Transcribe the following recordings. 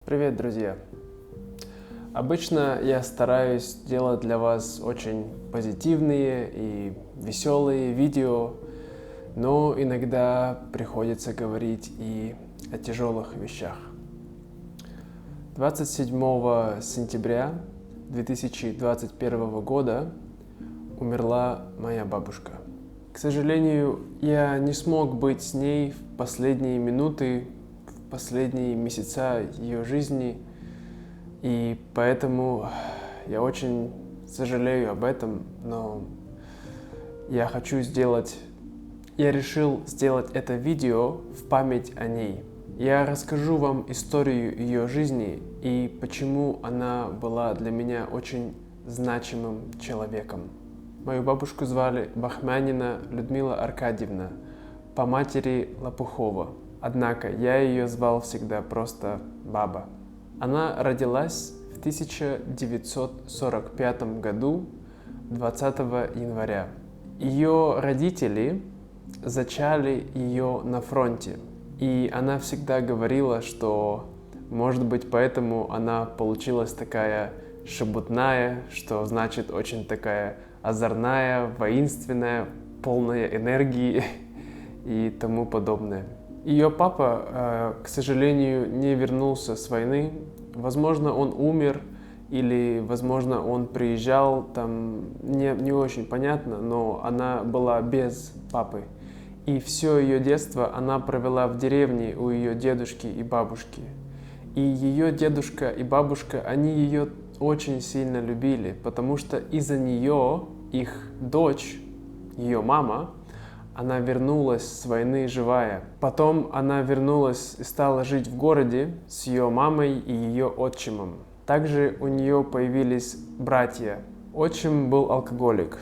Привет, друзья! Обычно я стараюсь делать для вас очень позитивные и веселые видео, но иногда приходится говорить и о тяжелых вещах. 27 сентября 2021 года умерла моя бабушка. К сожалению, я не смог быть с ней в последние минуты, в последние месяца ее жизни, и поэтому я очень сожалею об этом, но я решил сделать это видео в память о ней. Я расскажу вам историю ее жизни и почему она была для меня очень значимым человеком. Мою бабушку звали Бахмянина Людмила Аркадьевна, по матери Лопухова. Однако я ее звал всегда просто Баба. Она родилась в 1945 году, 20 января. Ее родители зачали ее на фронте, и она всегда говорила, что, может быть, поэтому она получилась такая шебутная, что значит очень такая озорная, воинственная, полная энергии и тому подобное. Ее папа, к сожалению, не вернулся с войны. Возможно, он умер, или, возможно, он приезжал, там не очень понятно, но она была без папы. И все ее детство она провела в деревне у ее дедушки и бабушки. И ее дедушка и бабушка, они ее очень сильно любили, потому что из-за нее их дочь, ее мама, она вернулась с войны живая. Потом она вернулась и стала жить в городе с ее мамой и ее отчимом. Также у нее появились братья. Отчим был алкоголик,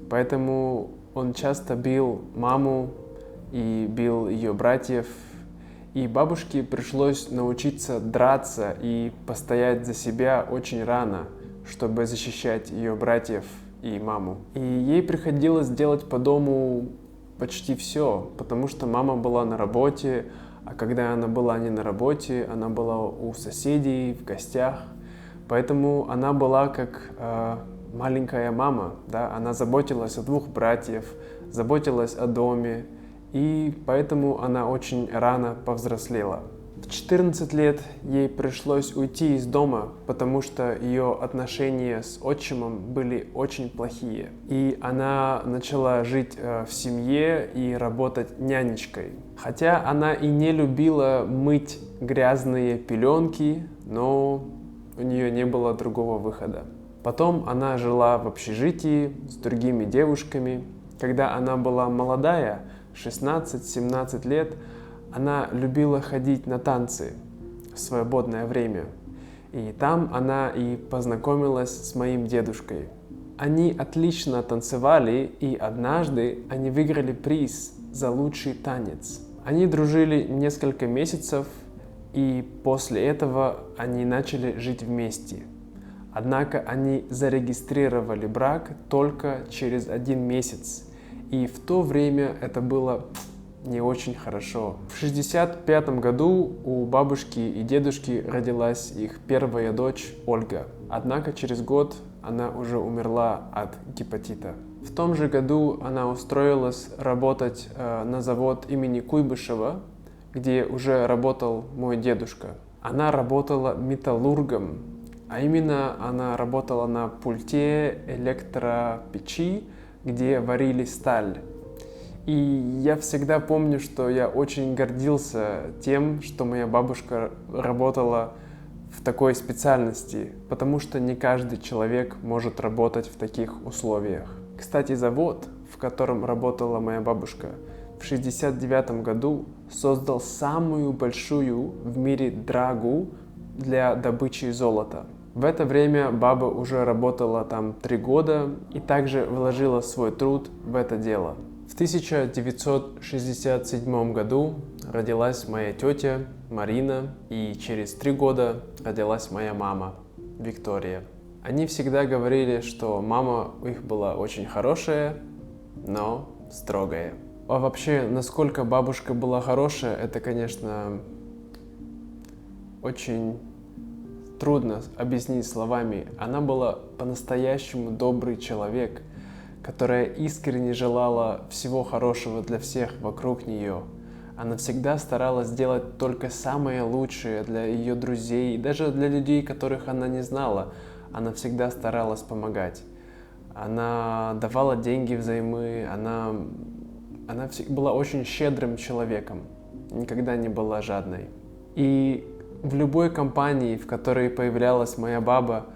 поэтому он часто бил маму и бил ее братьев. И бабушке пришлось научиться драться и постоять за себя очень рано, чтобы защищать ее братьев и маму. И ей приходилось делать по дому почти все, потому что мама была на работе, а когда она была не на работе, она была у соседей, в гостях. Поэтому она была как маленькая мама, да? Она заботилась о двух братьев, заботилась о доме, и поэтому она очень рано повзрослела. В 14 лет ей пришлось уйти из дома, потому что ее отношения с отчимом были очень плохие. И она начала жить в семье и работать нянечкой. Хотя она и не любила мыть грязные пеленки, но у нее не было другого выхода. Потом она жила в общежитии с другими девушками. Когда она была молодая, 16-17 лет, она любила ходить на танцы в свободное время. И там она и познакомилась с моим дедушкой. Они отлично танцевали, и однажды они выиграли приз за лучший танец. Они дружили несколько месяцев, и после этого они начали жить вместе. Однако они зарегистрировали брак только через 1 месяц. И в то время это было не очень хорошо. В 1965 году у бабушки и дедушки родилась их первая дочь Ольга. Однако через год она уже умерла от гепатита. В том же году она устроилась работать на завод имени Куйбышева, где уже работал мой дедушка. Она работала металлургом, а именно она работала на пульте электропечи, где варили сталь. И я всегда помню, что я очень гордился тем, что моя бабушка работала в такой специальности, потому что не каждый человек может работать в таких условиях. Кстати, завод, в котором работала моя бабушка, в 1969 году создал самую большую в мире драгу для добычи золота. В это время баба уже работала там 3 года и также вложила свой труд в это дело. В 1967 году родилась моя тетя Марина, и через 3 года родилась моя мама Виктория. Они всегда говорили, что мама у них была очень хорошая, но строгая. А вообще, насколько бабушка была хорошая, это, конечно, очень трудно объяснить словами. Она была по-настоящему добрый человек, которая искренне желала всего хорошего для всех вокруг нее. Она всегда старалась сделать только самое лучшее для ее друзей и даже для людей, которых она не знала. Она всегда старалась помогать. Она давала деньги взаймы, она была очень щедрым человеком, никогда не была жадной. И в любой компании, в которой появлялась моя баба,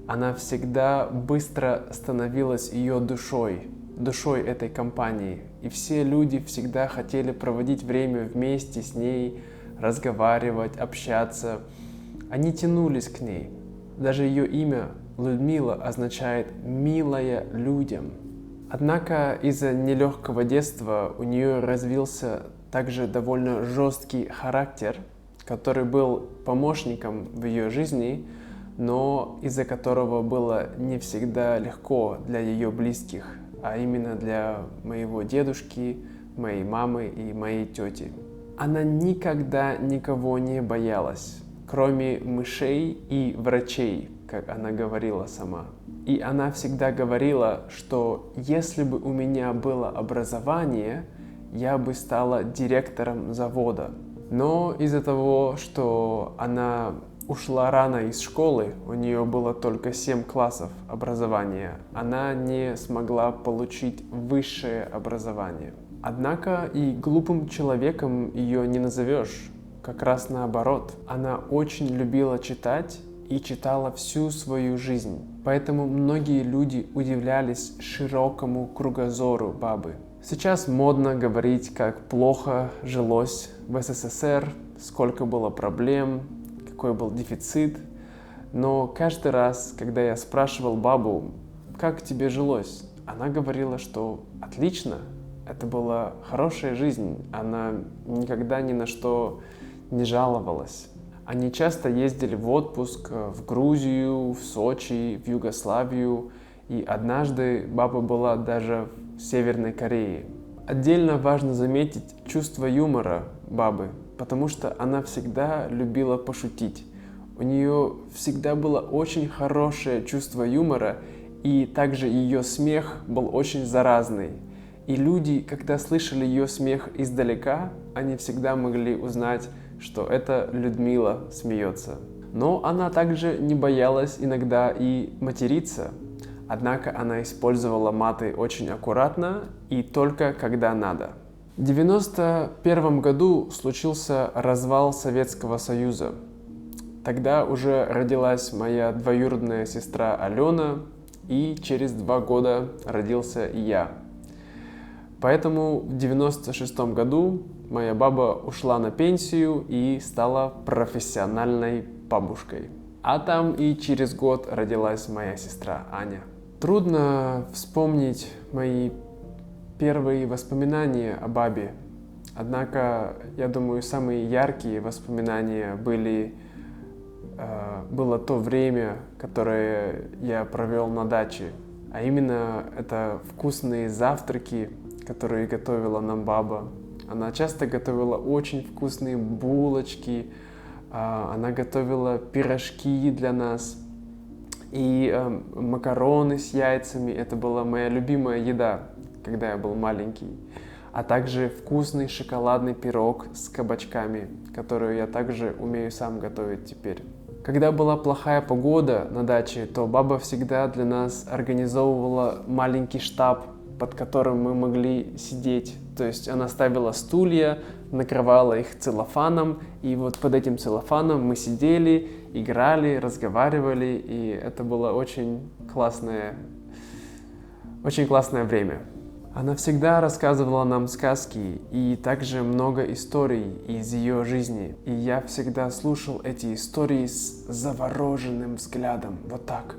она всегда быстро становилась ее душой этой компании. И все люди всегда хотели проводить время вместе с ней, разговаривать, общаться. Они тянулись к ней. Даже ее имя Людмила означает «милая людям». Однако из-за нелегкого детства у нее развился также довольно жесткий характер, который был помощником в ее жизни, но из-за которого было не всегда легко для ее близких, а именно для моего дедушки, моей мамы и моей тети. Она никогда никого не боялась, кроме мышей и врачей, как она говорила сама. И она всегда говорила, что если бы у меня было образование, я бы стала директором завода. Но из-за того, что она ушла рано из школы, у нее было только 7 классов образования, она не смогла получить высшее образование. Однако и глупым человеком ее не назовешь, как раз наоборот. Она очень любила читать и читала всю свою жизнь. Поэтому многие люди удивлялись широкому кругозору бабы. Сейчас модно говорить, как плохо жилось в СССР, сколько было проблем, какой был дефицит. Но каждый раз, когда я спрашивал бабу, как тебе жилось, она говорила, что отлично, это была хорошая жизнь, она никогда ни на что не жаловалась. Они часто ездили в отпуск в Грузию, в Сочи, в Югославию, и однажды баба была даже в Северной Корее. Отдельно важно заметить чувство юмора бабы, потому что она всегда любила пошутить. У нее всегда было очень хорошее чувство юмора, и также ее смех был очень заразный. И люди, когда слышали ее смех издалека, они всегда могли узнать, что это Людмила смеется. Но она также не боялась иногда и материться. Однако она использовала маты очень аккуратно и только когда надо. В 1991 году случился развал Советского Союза. Тогда уже родилась моя двоюродная сестра Алена, и через 2 года родился и я. Поэтому в 1996 году моя баба ушла на пенсию и стала профессиональной бабушкой. А там и через год родилась моя сестра Аня. Трудно вспомнить мои первые воспоминания о бабе. Однако, я думаю, самые яркие воспоминания было то время, которое я провел на даче. А именно, это вкусные завтраки, которые готовила нам баба. Она часто готовила очень вкусные булочки, она готовила пирожки для нас и макароны с яйцами. Это была моя любимая еда, когда я был маленький. А также вкусный шоколадный пирог с кабачками, который я также умею сам готовить теперь. Когда была плохая погода на даче, то баба всегда для нас организовывала маленький штаб, под которым мы могли сидеть. То есть она ставила стулья, накрывала их целлофаном, и вот под этим целлофаном мы сидели, играли, разговаривали, и это было очень классное время. Она всегда рассказывала нам сказки и также много историй из ее жизни. И я всегда слушал эти истории с завороженным взглядом, вот так.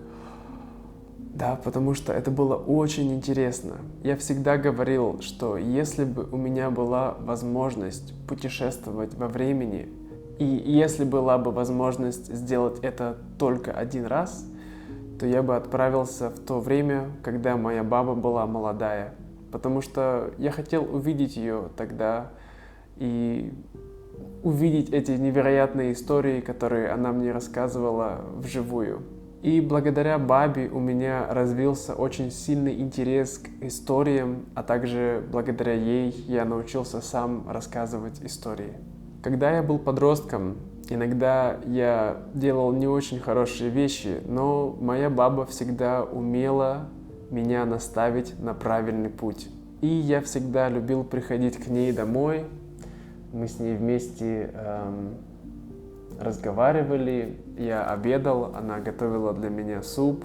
Да, потому что это было очень интересно. Я всегда говорил, что если бы у меня была возможность путешествовать во времени, и если была бы возможность сделать это только один раз, то я бы отправился в то время, когда моя баба была молодая. Потому что я хотел увидеть ее тогда и увидеть эти невероятные истории, которые она мне рассказывала вживую. И благодаря бабе у меня развился очень сильный интерес к историям, а также благодаря ей я научился сам рассказывать истории. Когда я был подростком, иногда я делал не очень хорошие вещи, но моя баба всегда умела меня наставить на правильный путь. И я всегда любил приходить к ней домой. Мы с ней вместе разговаривали, я обедал, она готовила для меня суп.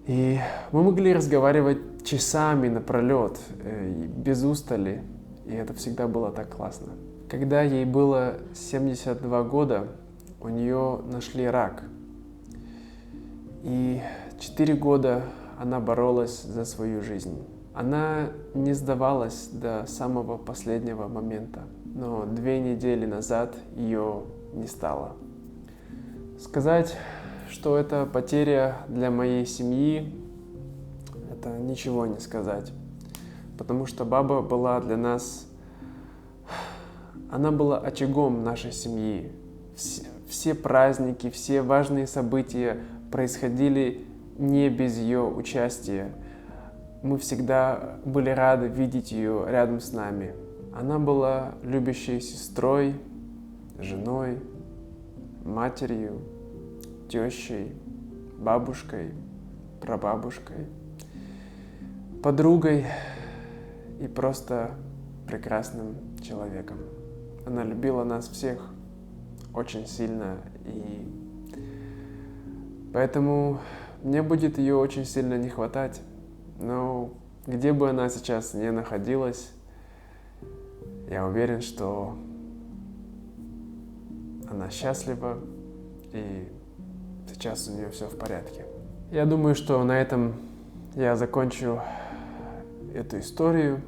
И мы могли разговаривать часами напролет, без устали, и это всегда было так классно. Когда ей было 72 года, у нее нашли рак. И 4 года она боролась за свою жизнь. Она не сдавалась до самого последнего момента, но 2 недели назад ее не стало. Сказать, что это потеря для моей семьи, это ничего не сказать, потому что баба была для нас, она была очагом нашей семьи. Все праздники, все важные события происходили не без ее участия. Мы всегда были рады видеть ее рядом с нами. Она была любящей сестрой, женой, матерью, тещей, бабушкой, прабабушкой, подругой и просто прекрасным человеком. Она любила нас всех очень сильно, и поэтому мне будет ее очень сильно не хватать. Но где бы она сейчас ни находилась, я уверен, что она счастлива, и сейчас у нее все в порядке. Я думаю, что на этом я закончу эту историю.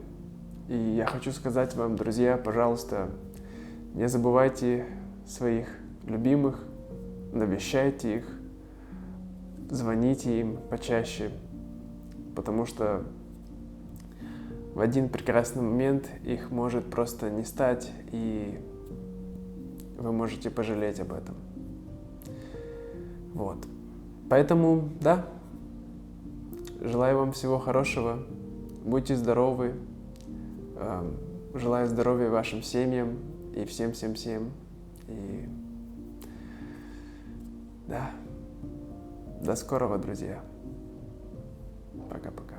И я хочу сказать вам, друзья, пожалуйста, не забывайте своих любимых, навещайте их, звоните им почаще, потому что в один прекрасный момент их может просто не стать, и вы можете пожалеть об этом. Вот. Поэтому, да, желаю вам всего хорошего, будьте здоровы, желаю здоровья вашим семьям и всем-всем-всем. И да, до скорого, друзья. Пока-пока.